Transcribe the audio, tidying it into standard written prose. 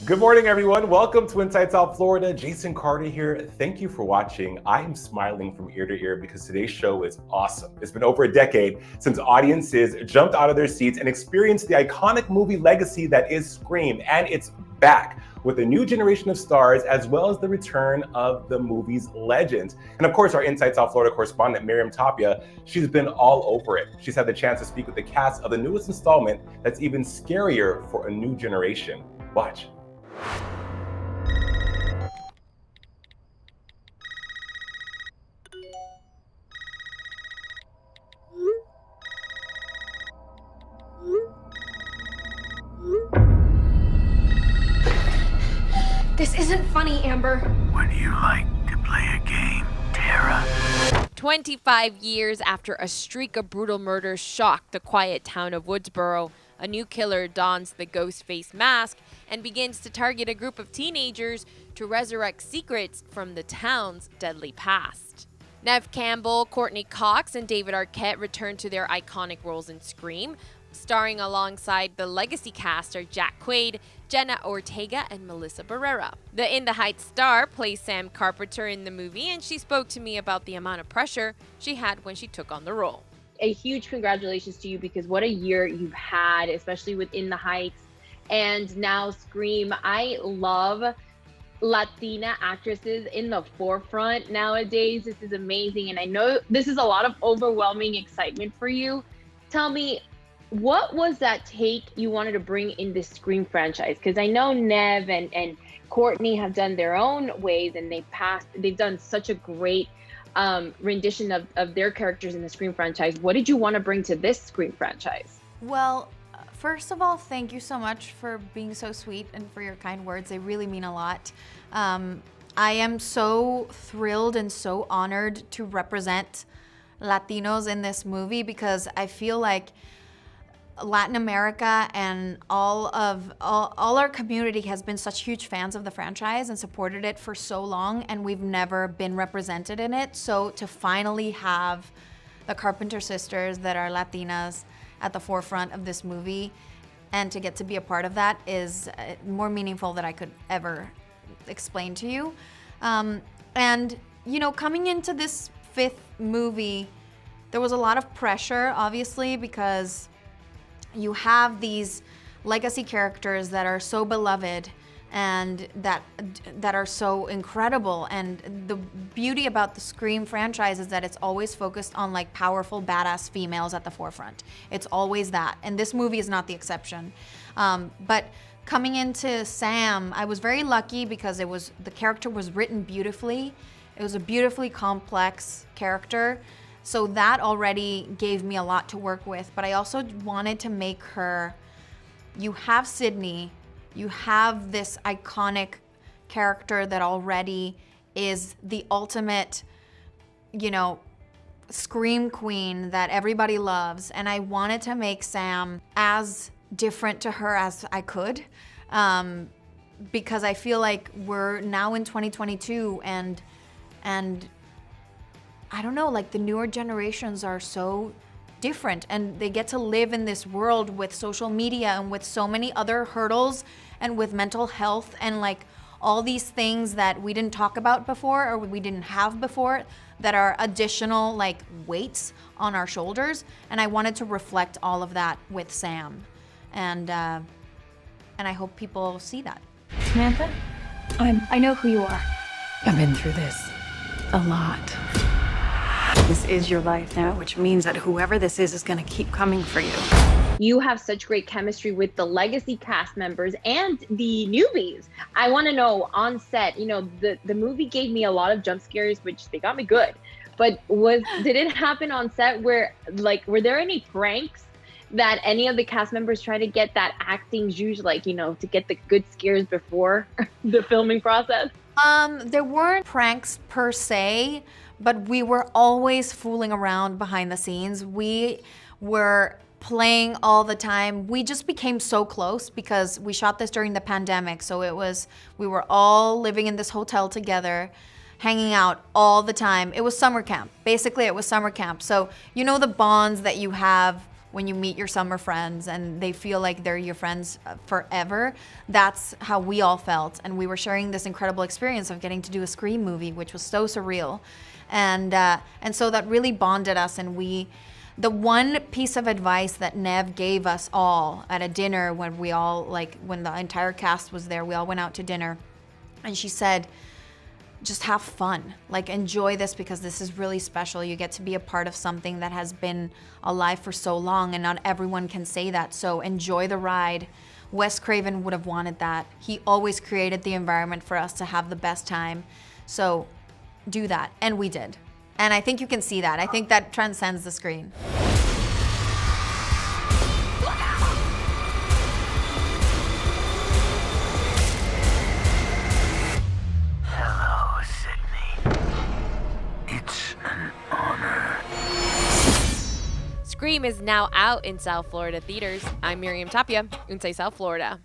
Good morning, everyone. Welcome to Inside South Florida. Jason Carter here. Thank you for watching. I am smiling from ear to ear because today's show is awesome. It's been over a decade since audiences jumped out of their seats and experienced the iconic movie legacy that is Scream, and it's back with a new generation of stars as well as the return of the movie's legends. And of course, our Inside South Florida correspondent, Miriam Tapia, she's been all over it. She's had the chance to speak with the cast of the newest installment that's even scarier for a new generation. Watch. This isn't funny, Amber. Would you like to play a game, Tara? 25 years after a streak of brutal murders shocked the quiet town of Woodsboro, a new killer dons the ghost face mask and begins to target a group of teenagers to resurrect secrets from the town's deadly past. Neve Campbell, Courtney Cox, and David Arquette return to their iconic roles in Scream. Starring alongside the legacy cast are Jack Quaid, Jenna Ortega, and Melissa Barrera. The In the Heights star plays Sam Carpenter in the movie, and she spoke to me about the amount of pressure she had when she took on the role. A huge congratulations to you, because what a year you've had, especially with In the Heights and now Scream. I love Latina actresses in the forefront nowadays. This is amazing, and I know this is a lot of overwhelming excitement for you. Tell me, what was that take you wanted to bring in this Scream franchise? Because I know Neve and Courtney have done their own ways, and they've done such a great rendition of their characters in the Scream franchise. What did you want to bring to this Scream franchise? Well, first of all, thank you so much for being so sweet and for your kind words. They really mean a lot. I am so thrilled and so honored to represent Latinos in this movie, because I feel like Latin America and all our community has been such huge fans of the franchise and supported it for so long, and we've never been represented in it. So to finally have the Carpenter sisters that are Latinas at the forefront of this movie and to get to be a part of that is more meaningful than I could ever explain to you. And you know, coming into this fifth movie, there was a lot of pressure, obviously, because you have these legacy characters that are so beloved and that are so incredible. And the beauty about the Scream franchise is that it's always focused on like powerful, badass females at the forefront. It's always that, and this movie is not the exception. But coming into Sam, I was very lucky because the character was written beautifully. It was a beautifully complex character. So that already gave me a lot to work with, but I also wanted to make her, you have Sydney, you have this iconic character that already is the ultimate, you know, scream queen that everybody loves. And I wanted to make Sam as different to her as I could, because I feel like we're now in 2022 and I don't know, like the newer generations are so different and they get to live in this world with social media and with so many other hurdles and with mental health and like all these things that we didn't talk about before or we didn't have before that are additional like weights on our shoulders. And I wanted to reflect all of that with Sam. And I hope people see that. Samantha, I know who you are. I've been through this a lot. This is your life now, which means that whoever this is going to keep coming for you. You have such great chemistry with the legacy cast members and the newbies. I want to know, on set, you know, the movie gave me a lot of jump scares, which they got me good. But did it happen on set where, like, were there any pranks that any of the cast members try to get that acting juice, like, you know, to get the good scares before the filming process? There weren't pranks per se, but we were always fooling around behind the scenes. We were playing all the time. We just became so close because we shot this during the pandemic. So we were all living in this hotel together, hanging out all the time. It was summer camp. Basically, it was summer camp. So you know the bonds that you have when you meet your summer friends and they feel like they're your friends forever. That's how we all felt. And we were sharing this incredible experience of getting to do a Scream movie, which was so surreal. And so that really bonded us. And the one piece of advice that Nev gave us all at a dinner when we all, like, when the entire cast was there, we all went out to dinner. And she said, just have fun. Like, enjoy this because this is really special. You get to be a part of something that has been alive for so long, and not everyone can say that. So enjoy the ride. Wes Craven would have wanted that. He always created the environment for us to have the best time. So do that. And we did. And I think you can see that. I think that transcends the screen. Hello, Sydney. It's an honor. Scream is now out in South Florida theaters. I'm Miriam Tapia, Unsay, South Florida.